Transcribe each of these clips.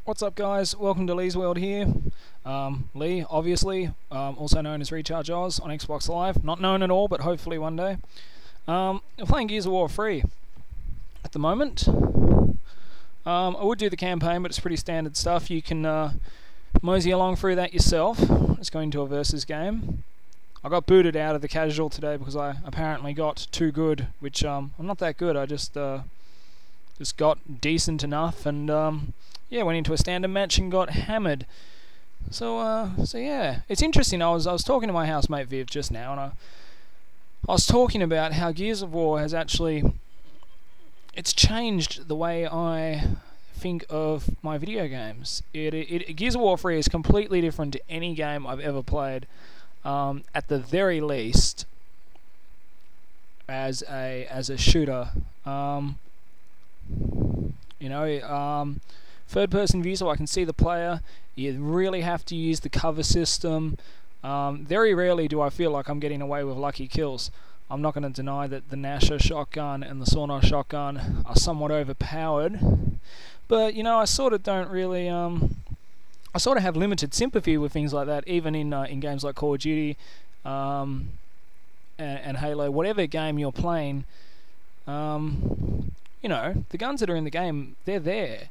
What's up, guys? Welcome to Leigh's World here. Leigh, obviously, also known as rechargeaus on Xbox Live. Not known at all, but hopefully one day. I'm playing Gears of War 3 at the moment. I would do the campaign, but it's pretty standard stuff. You can mosey along through that yourself. It's going to a versus game. I got booted out of the casual today because I apparently got too good, which I'm not that good. I just got decent enough, and yeah, went into a standard match and got hammered. So yeah, it's interesting. I was talking to my housemate Viv just now, and I was talking about how Gears of War has it's changed the way I think of my video games. Gears of War 3 is completely different to any game I've ever played. At the very least, as a shooter, third-person view, so I can see the player. You really have to use the cover system. Very rarely do I feel like I'm getting away with lucky kills. I'm not going to deny that the Nasher shotgun and the Sawn-off shotgun are somewhat overpowered, but I sort of don't really. I sort of have limited sympathy with things like that, even in games like Call of Duty and Halo. Whatever game you're playing, the guns that are in the game, they're there.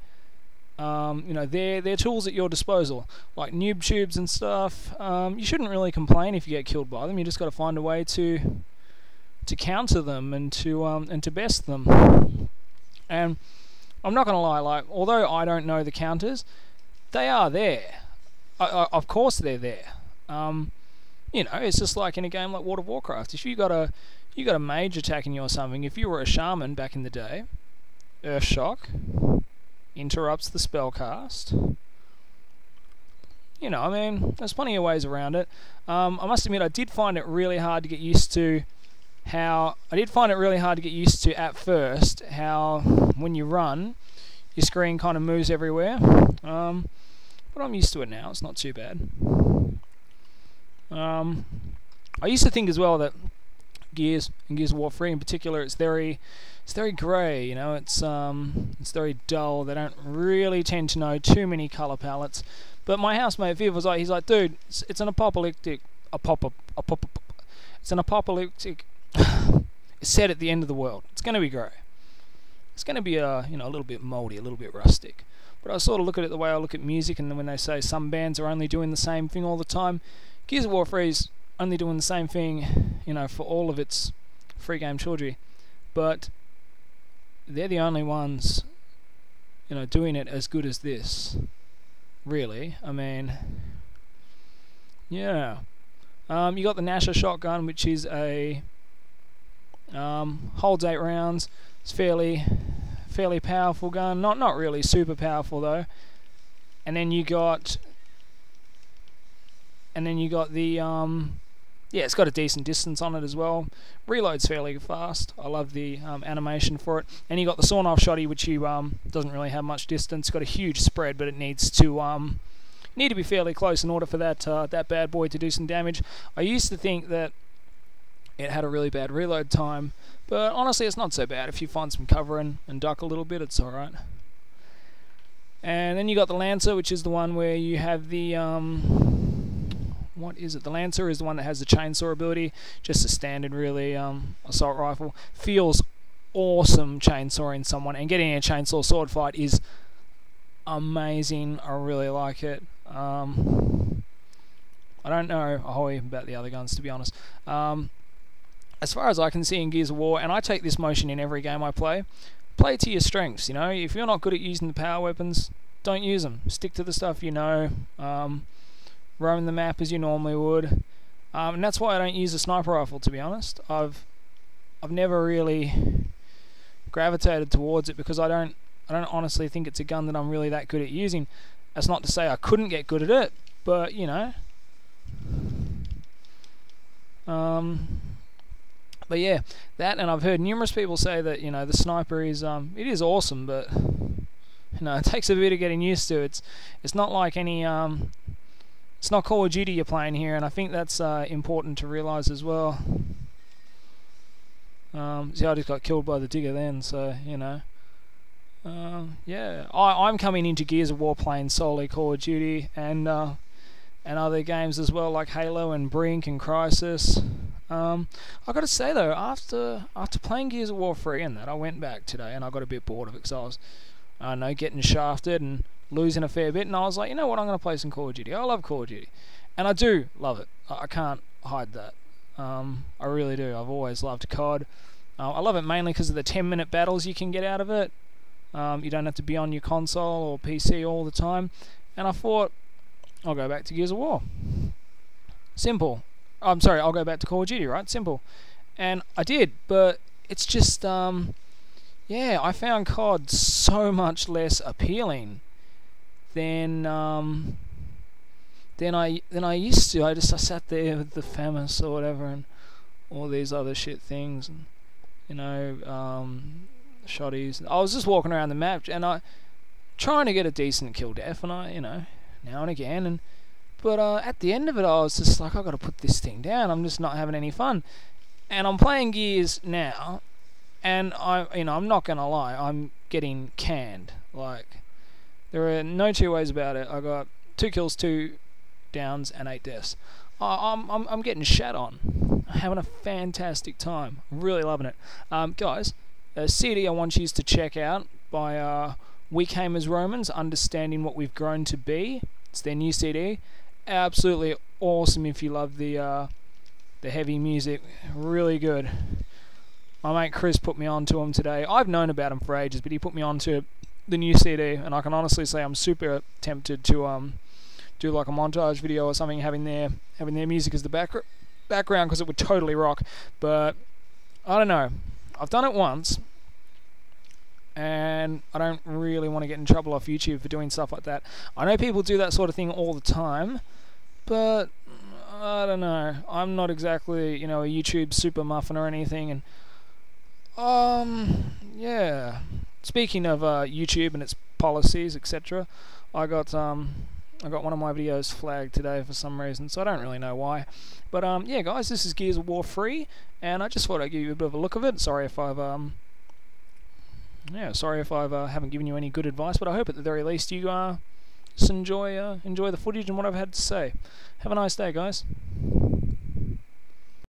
They're tools at your disposal, like noob tubes and stuff. You shouldn't really complain if you get killed by them. You just got to find a way to counter them and to best them. And I'm not gonna lie, like, although I don't know the counters, they are there. Of course they're there. It's just like in a game like World of Warcraft. If you got a mage attacking you or something, if you were a shaman back in the day, Earthshock interrupts the spellcast. There's plenty of ways around it. I must admit, I did find it really hard to get used to at first how when you run, your screen kind of moves everywhere. But I'm used to it now. It's not too bad. I used to think as well that Gears of War 3 in particular, it's very grey, it's very dull. They don't really tend to know too many colour palettes. But my housemate Viv was like, he's like, dude, it's an apocalyptic it's set at the end of the world. It's going to be grey. It's going to be a little bit mouldy, a little bit rustic. But I sort of look at it the way I look at music, and when they say some bands are only doing the same thing all the time, Gears of War 3 is only doing the same thing, for all of its free game trilogy. But they're the only ones, doing it as good as this. Really, I mean, yeah. You got the Nasher shotgun, which is a holds 8 rounds. It's fairly powerful gun. Not really super powerful though. And then you got the it's got a decent distance on it as well. Reload's fairly fast. I love the animation for it. And you got the sawn-off shotty, which doesn't really have much distance. It's got a huge spread, but it needs to be fairly close in order for that bad boy to do some damage. I used to think that it had a really bad reload time, but honestly it's not so bad. If you find some cover and duck a little bit, it's alright. And then you got the Lancer, which is the one where you have the what is it? The Lancer is the one that has the chainsaw ability. Just a standard, really, assault rifle. Feels awesome chainsawing someone, and getting in a chainsaw sword fight is amazing. I really like it. I don't know a whole heap about the other guns, to be honest. As far as I can see in Gears of War, and I take this motion in every game I play to your strengths. If you're not good at using the power weapons, don't use them. Stick to the stuff you know. Roam the map as you normally would. And that's why I don't use a sniper rifle, to be honest. I've never really gravitated towards it because I don't honestly think it's a gun that I'm really that good at using. That's not to say I couldn't get good at it, but but yeah, that, and I've heard numerous people say that the sniper is it is awesome, but it takes a bit of getting used to. It's not like any it's not Call of Duty you're playing here, and I think that's important to realise as well. See, I just got killed by the digger then, so Yeah, I'm coming into Gears of War playing solely Call of Duty and other games as well, like Halo and Brink and Crysis. I got to say though, after playing Gears of War 3 and that, I went back today and I got a bit bored of it because I was, I don't know, getting shafted and losing a fair bit, and I was like, you know what, I'm going to play some Call of Duty. I love Call of Duty, and I do love it. I can't hide that. I really do. I've always loved COD. I love it mainly because of the 10-minute battles you can get out of it. You don't have to be on your console or PC all the time, and I thought, I'll go back to Gears of War. Simple. I'm sorry, I'll go back to Call of Duty, right? Simple. And I did, but it's just, yeah, I found COD so much less appealing than I used to. I sat there with the FAMAS or whatever and all these other shit things, and you know, shotties. I was just walking around the map and I trying to get a decent kill def, and I, you know, now and again, but at the end of it, I was just like, I got to put this thing down. I'm just not having any fun, and I'm playing Gears now, and I'm not gonna lie, I'm getting canned. Like, there are no two ways about it. I got 2 kills, 2 downs, and 8 deaths. I'm getting shat on. I'm having a fantastic time. I'm really loving it. Guys, a CD I want you to check out by We Came as Romans, Understanding What We've Grown to Be. It's their new CD. Absolutely awesome if you love the heavy music. Really good. My mate Chris put me on to him today. I've known about him for ages, but he put me on to the new CD, and I can honestly say I'm super tempted to do like a montage video or something, having their music as the background, because it would totally rock. But I don't know. I've done it once, and I don't really want to get in trouble off YouTube for doing stuff like that. I know people do that sort of thing all the time, but I don't know. I'm not exactly, you know, a YouTube super muffin or anything, and yeah. Speaking of YouTube and its policies, etc., I got one of my videos flagged today for some reason, so I don't really know why. But yeah, guys, this is Gears of War 3, and I just thought I'd give you a bit of a look of it. Sorry if I've haven't given you any good advice, but I hope at the very least you just enjoy the footage and what I've had to say. Have a nice day, guys.